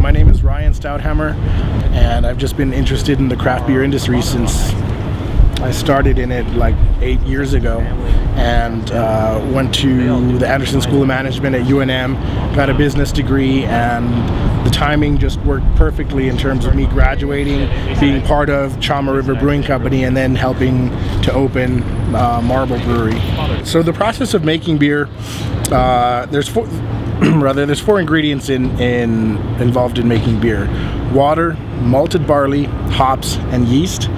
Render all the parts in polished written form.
My name is Ryan Stouthammer, and I've just been interested in the craft beer industry since I started in it like 8 years ago, and went to the Anderson School of Management at UNM, got a business degree, and the timing just worked perfectly in terms of me graduating, being part of Chalma River Brewing Company, and then helping to open Marble Brewery. So the process of making beer, there's four ingredients involved in making beer: water, malted barley, hops, and yeast.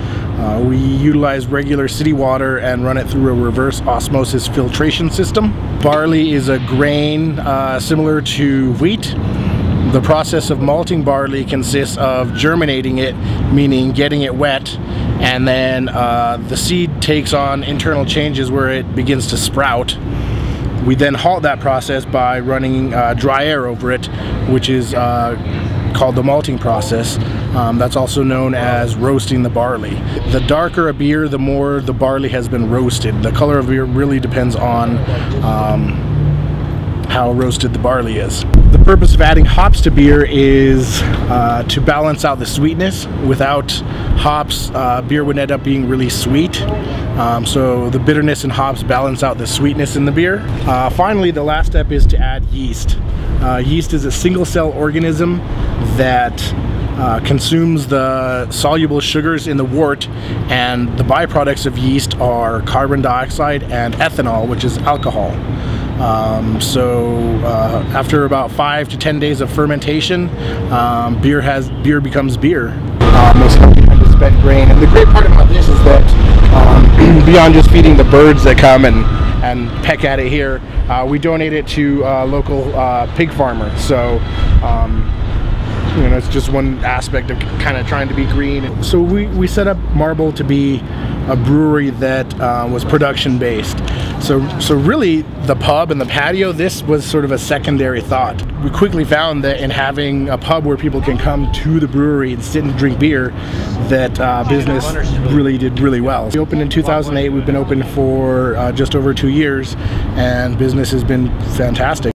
We utilize regular city water and run it through a reverse osmosis filtration system. Barley is a grain similar to wheat. The process of malting barley consists of germinating it, meaning getting it wet, and then the seed takes on internal changes where it begins to sprout. We then halt that process by running dry air over it, which is called the malting process. That's also known as roasting the barley. The darker a beer, the more the barley has been roasted. The color of beer really depends on how roasted the barley is. The purpose of adding hops to beer is to balance out the sweetness. Without hops, beer would end up being really sweet. So the bitterness in hops balance out the sweetness in the beer. Finally, the last step is to add yeast. Yeast is a single-cell organism that consumes the soluble sugars in the wort, and the byproducts of yeast are carbon dioxide and ethanol, which is alcohol. After about 5 to 10 days of fermentation, beer becomes beer. Most healthy kind of spent grain, and the great part about this is that beyond just feeding the birds that come and peck at it here, we donate it to a local pig farmer. So you know, it's just one aspect of kind of trying to be green. So we set up Marble to be a brewery that was production based. So really the pub and the patio, this was sort of a secondary thought. We quickly found that in having a pub where people can come to the brewery and sit and drink beer, that business really did really well. We opened in 2008, we've been open for just over 2 years, and business has been fantastic.